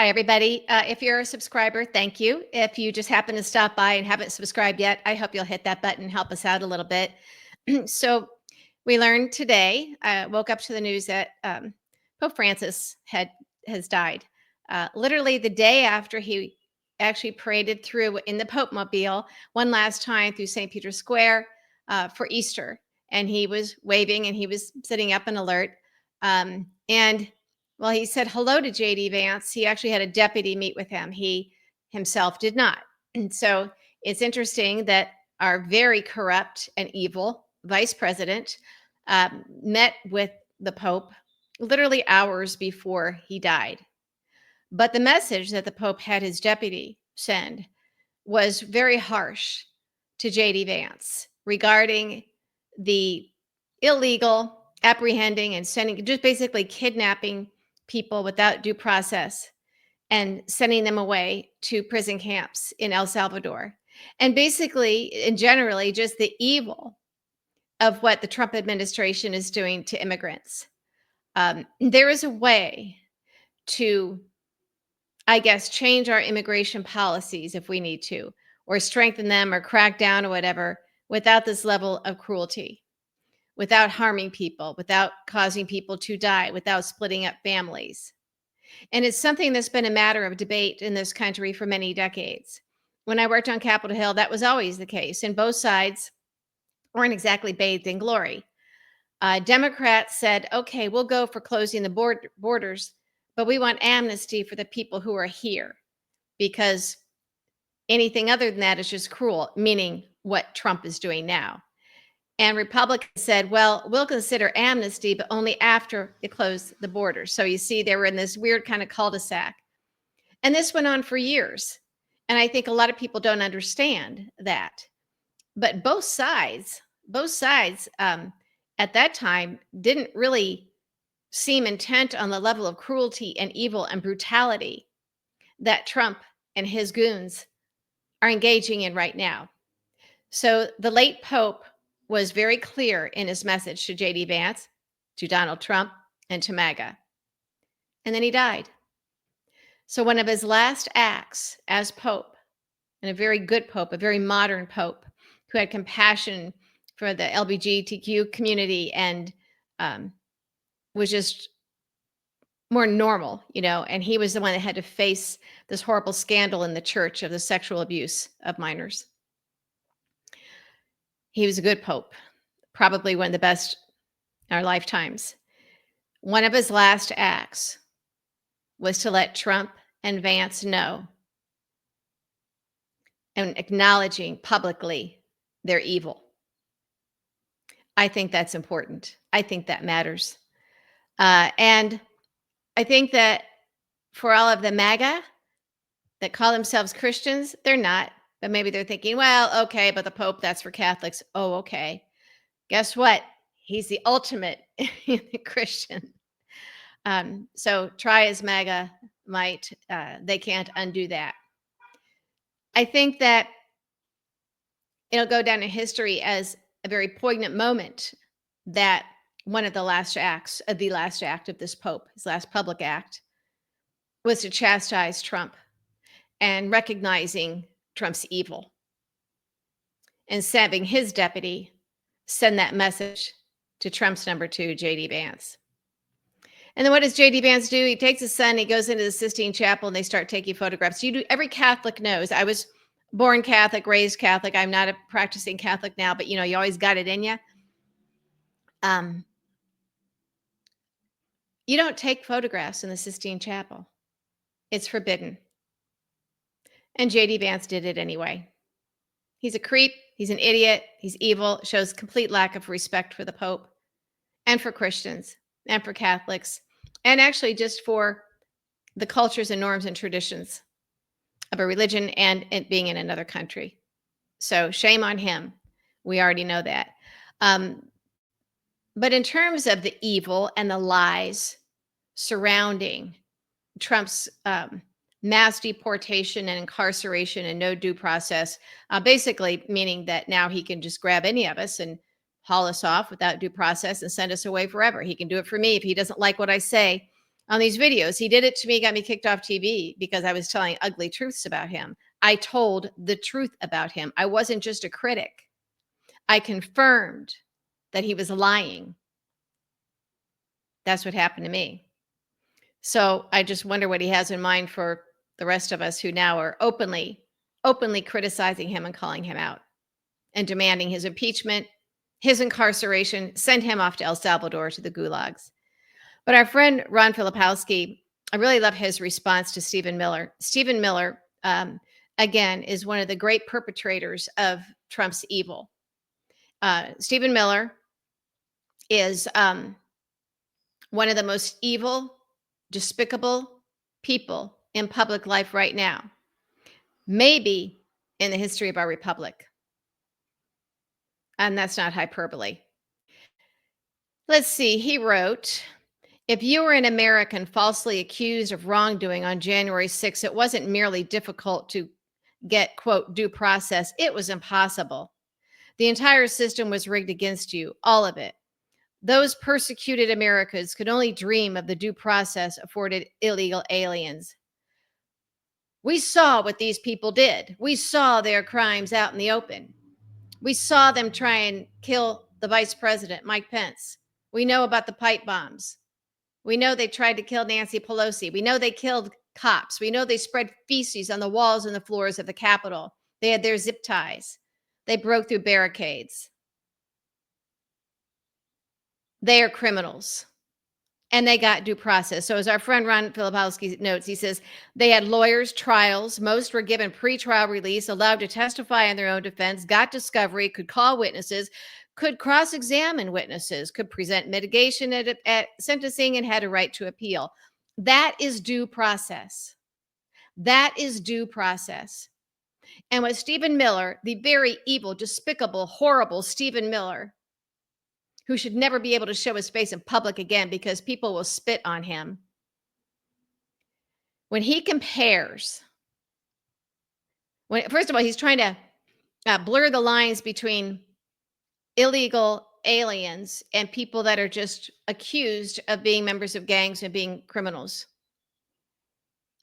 Hi, everybody. If you're a subscriber, thank you. If you just happen to stop by and haven't subscribed yet, I hope you'll hit that button and help us out a little bit. So, we learned today. Woke up to the news that Pope Francis has died. Literally the day after he actually paraded through in the Pope Mobile one last time through St. Peter's Square for Easter, and he was waving and he was sitting up and alert. And well, he said hello to JD Vance. He actually had a deputy meet with him. He himself did not. And so it's interesting that our very corrupt and evil vice president met with the Pope literally hours before he died. But the message that the Pope had his deputy send was very harsh to JD Vance regarding the illegal apprehending and sending, just basically kidnapping people without due process and sending them away to prison camps in El Salvador. And basically, and generally, just the evil of what the Trump administration is doing to immigrants. There is a way to, I guess, change our immigration policies if we need to, or strengthen them or crack down or whatever, without this level of cruelty, without harming people, without causing people to die, without splitting up families. And it's something that's been a matter of debate in this country for many decades. When I worked on Capitol Hill, that was always the case, and both sides weren't exactly bathed in glory. Democrats said, okay, we'll go for closing the borders, but we want amnesty for the people who are here, because anything other than that is just cruel, meaning what Trump is doing now. And Republicans said, well, we'll consider amnesty, but only after they close the borders. So you see, they were in this weird kind of cul-de-sac. And this went on for years. And I think a lot of people don't understand that. But both sides at that time didn't really seem intent on the level of cruelty and evil and brutality that Trump and his goons are engaging in right now. So the late Pope was very clear in his message to JD Vance, to Donald Trump, and to MAGA. And then he died. So one of his last acts as Pope, and a very good Pope, a very modern Pope, who had compassion for the LGBTQ community and was just more normal, and he was the one that had to face this horrible scandal in the church of the sexual abuse of minors. He was a good Pope, probably one of the best in our lifetimes. One of his last acts was to let Trump and Vance know, and acknowledging publicly their evil. I think that's important. I think that matters. And I think that for all of the MAGA that call themselves Christians, they're not. But maybe they're thinking, well, okay, but the Pope, that's for Catholics. Oh, okay. Guess what? He's the ultimate Christian. So try as MAGA might, they can't undo that. I think that it'll go down in history as a very poignant moment that one of the last acts of this Pope, his last public act, was to chastise Trump and recognizing Trump's evil and having his deputy send that message to Trump's number two, JD Vance. And then what does JD Vance do? He takes his son, he goes into the Sistine Chapel, and they start taking photographs. Every Catholic knows. I was born Catholic, raised Catholic. I'm not a practicing Catholic now, but you always got it in you. You don't take photographs in the Sistine Chapel. It's forbidden. And JD Vance did it anyway. He's a creep. He's an idiot. He's evil. Shows complete lack of respect for the Pope and for Christians and for Catholics, and actually just for the cultures and norms and traditions of a religion and it being in another country. So shame on him. We already know that. But in terms of the evil and the lies surrounding Trump's mass deportation and incarceration and no due process, basically meaning that now he can just grab any of us and haul us off without due process and send us away forever. He can do it for me if he doesn't like what I say on these videos. He did it to me, got me kicked off TV because I was telling ugly truths about him. I told the truth about him. I wasn't just a critic. I confirmed that he was lying. That's what happened to me. So I just wonder what he has in mind for the rest of us who now are openly criticizing him and calling him out and demanding his impeachment, his incarceration, send him off to El Salvador to the gulags. But our friend Ron Filipowski, I really love his response to Stephen Miller. Stephen Miller, again, is one of the great perpetrators of Trump's evil. Stephen Miller is one of the most evil, despicable people in public life right now, maybe in the history of our republic. And that's not hyperbole. Let's see. He wrote, if you were an American falsely accused of wrongdoing on January 6th, it wasn't merely difficult to get, quote, due process. It was impossible. The entire system was rigged against you, all of it. Those persecuted Americans could only dream of the due process afforded illegal aliens. We saw what these people did. We saw their crimes out in the open. We saw them try and kill the vice president, Mike Pence. We know about the pipe bombs. We know they tried to kill Nancy Pelosi. We know they killed cops. We know they spread feces on the walls and the floors of the Capitol. They had their zip ties. They broke through barricades. They are criminals. And they got due process. So as our friend Ron Filipowski notes, he says, they had lawyers, trials. Most were given pretrial release, allowed to testify in their own defense, got discovery, could call witnesses, could cross-examine witnesses, could present mitigation at sentencing, and had a right to appeal. That is due process. That is due process. And what Stephen Miller, the very evil, despicable, horrible Stephen Miller, who should never be able to show his face in public again because people will spit on him. When he compares, first of all, he's trying to blur the lines between illegal aliens and people that are just accused of being members of gangs and being criminals.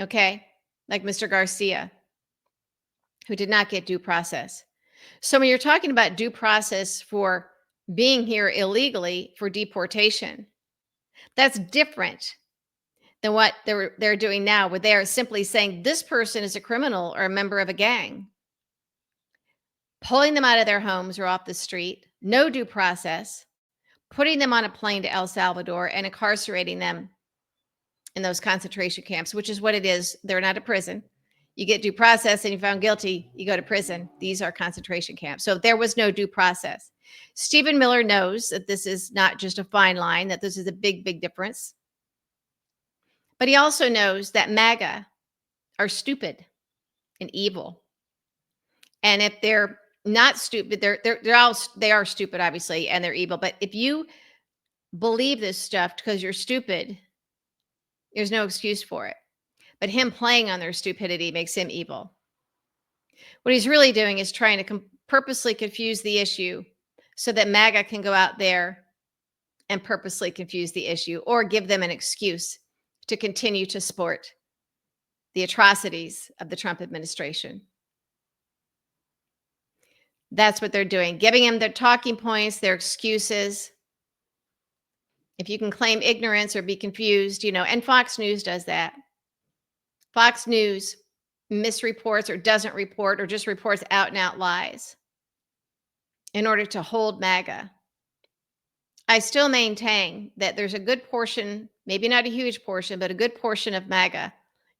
Okay? Like Mr. Garcia, who did not get due process. So when you're talking about due process for being here illegally for deportation, that's different than what they're doing now, where they are simply saying this person is a criminal or a member of a gang, pulling them out of their homes or off the street, no due process, putting them on a plane to El Salvador and incarcerating them in those concentration camps, which is what it is. They're not a prison. You get due process and you're found guilty, you go to prison. These are concentration camps. So there was no due process. Stephen Miller knows that this is not just a fine line, that this is a big, big difference. But he also knows that MAGA are stupid and evil. And if they're not stupid, they are stupid, obviously, and they're evil. But if you believe this stuff because you're stupid, there's no excuse for it. But him playing on their stupidity makes him evil. What he's really doing is trying to purposely confuse the issue so that MAGA can go out there and purposely confuse the issue or give them an excuse to continue to support the atrocities of the Trump administration. That's what they're doing, giving them their talking points, their excuses. If you can claim ignorance or be confused, and Fox News does that. Fox News misreports or doesn't report or just reports out and out lies in order to hold MAGA. I still maintain that there's a good portion, maybe not a huge portion, but a good portion of MAGA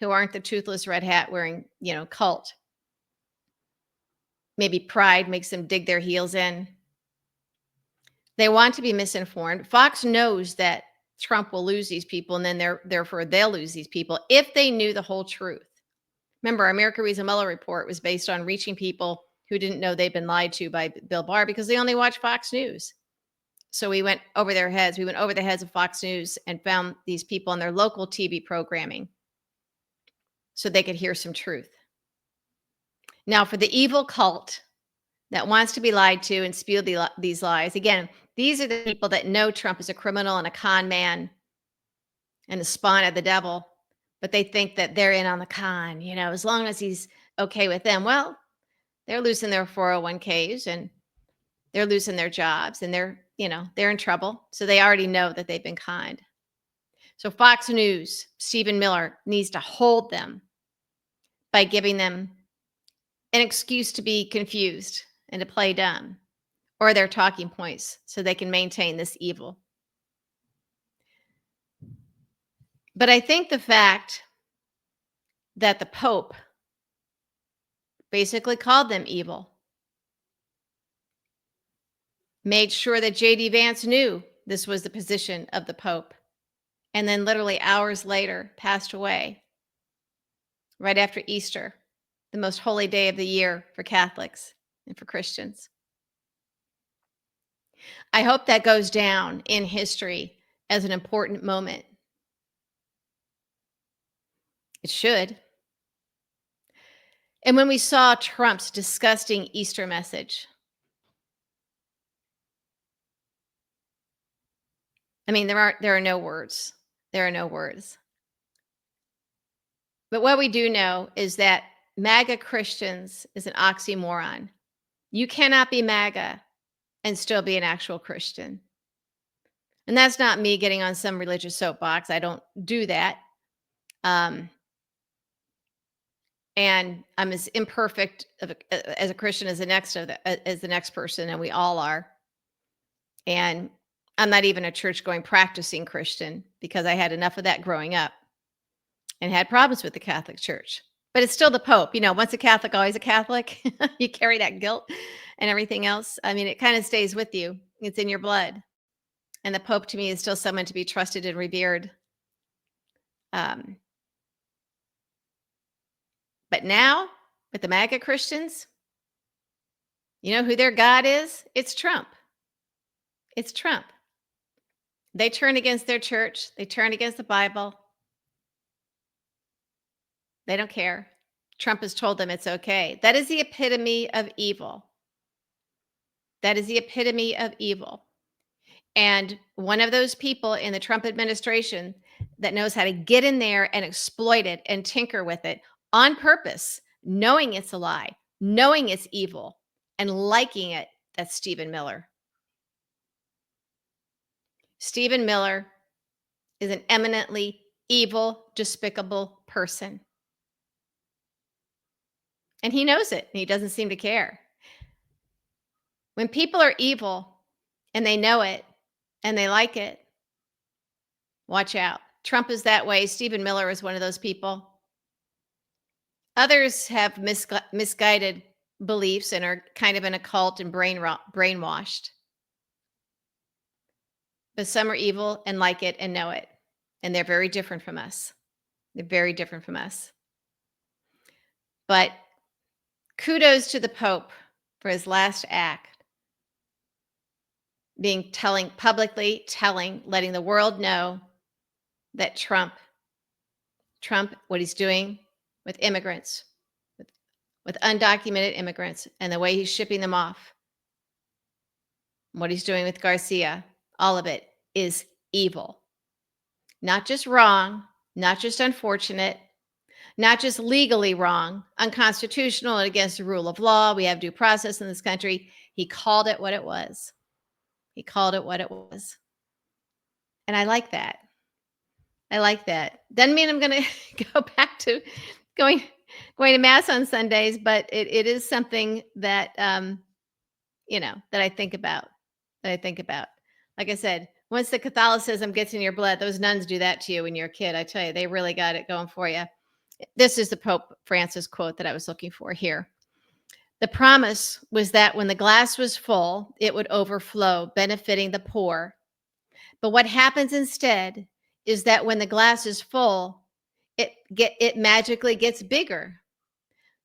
who aren't the toothless red hat wearing, cult. Maybe pride makes them dig their heels in. They want to be misinformed. Fox knows that Trump will lose these people, and then therefore they'll lose these people if they knew the whole truth. Remember, America Reads a Mueller report was based on reaching people who didn't know they'd been lied to by Bill Barr because they only watch Fox News. So we went over their heads. We went over the heads of Fox News and found these people on their local TV programming so they could hear some truth. Now, for the evil cult that wants to be lied to and spew these lies, again, these are the people that know Trump is a criminal and a con man and the spawn of the devil, but they think that they're in on the con, as long as he's okay with them. Well, they're losing their 401ks and they're losing their jobs and they're in trouble. So they already know that they've been conned. So Fox News, Stephen Miller needs to hold them by giving them an excuse to be confused and to play dumb or their talking points so they can maintain this evil. But I think the fact that the Pope basically called them evil made sure that J.D. Vance knew this was the position of the Pope, and then literally hours later passed away right after Easter, the most holy day of the year for Catholics and for Christians. I hope that goes down in history as an important moment. It should. And when we saw Trump's disgusting Easter message, I mean, there are no words. There are no words. But what we do know is that MAGA Christians is an oxymoron. You cannot be MAGA and still be an actual Christian. And that's not me getting on some religious soapbox. I don't do that. Um, and I'm as imperfect as a Christian as as the next person, and we all are. And I'm not even a church going practicing Christian because I had enough of that growing up and had problems with the Catholic Church. But it's still the Pope. Once a Catholic, always a Catholic. You carry that guilt and everything else. I mean, it kind of stays with you. It's in your blood. And the Pope to me is still someone to be trusted and revered. Um, but now with the MAGA Christians, you know who their God is? It's Trump. It's Trump. They turn against their church. They turn against the Bible. They don't care. Trump has told them it's okay. That is the epitome of evil. That is the epitome of evil. And one of those people in the Trump administration that knows how to get in there and exploit it and tinker with it on purpose, knowing it's a lie, knowing it's evil, and liking it, that's Stephen Miller. Stephen Miller is an eminently evil, despicable person. And he knows it, and he doesn't seem to care. When people are evil and they know it and they like it, watch out. Trump is that way. Stephen Miller is one of those people. Others have misguided beliefs and are kind of in a cult and brainwashed. But some are evil and like it and know it. And they're very different from us. They're very different from us. But kudos to the Pope for his last act, letting the world know that Trump, what he's doing with immigrants, with undocumented immigrants, and the way he's shipping them off, what he's doing with Garcia, all of it is evil. Not just wrong, not just unfortunate, not just legally wrong, unconstitutional and against the rule of law. We have due process in this country. He called it what it was. He called it what it was. And I like that. I like that. Doesn't mean I'm going to go back to going to mass on Sundays, but it is something that that I think about. Like I said, once the Catholicism gets in your blood, those nuns do that to you when you're a kid. I tell you, they really got it going for you. This is the Pope Francis quote that I was looking for here. The promise was that when the glass was full, it would overflow, benefiting the poor. But what happens instead is that when the glass is full, it magically gets bigger.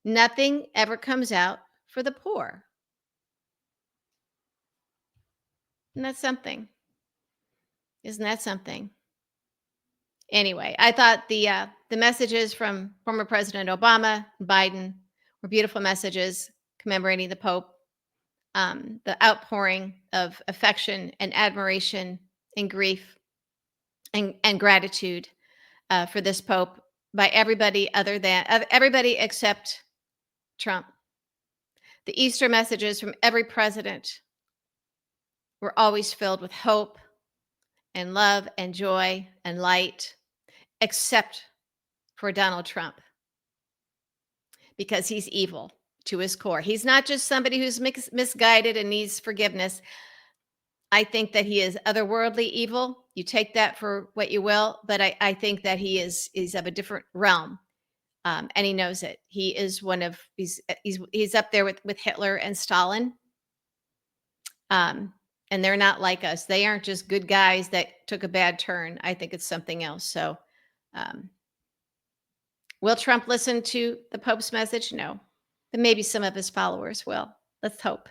Nothing ever comes out for the poor. Isn't that something? Isn't that something? Anyway, I thought the messages from former President Obama and Biden were beautiful messages commemorating the Pope, the outpouring of affection and admiration and grief and gratitude for this Pope by everybody other than everybody except Trump. The Easter messages from every president were always filled with hope and love and joy and light, except for Donald Trump, because he's evil to his core. He's not just somebody who's misguided and needs forgiveness. I think that he is otherworldly evil. You take that for what you will, but I think that he's of a different realm, and he knows it. He is one of he's up there with Hitler and Stalin, um, and they're not like us. They aren't just good guys that took a bad turn. I think it's something else. So, um, will Trump listen to the Pope's message? No, but maybe some of his followers will. Let's hope.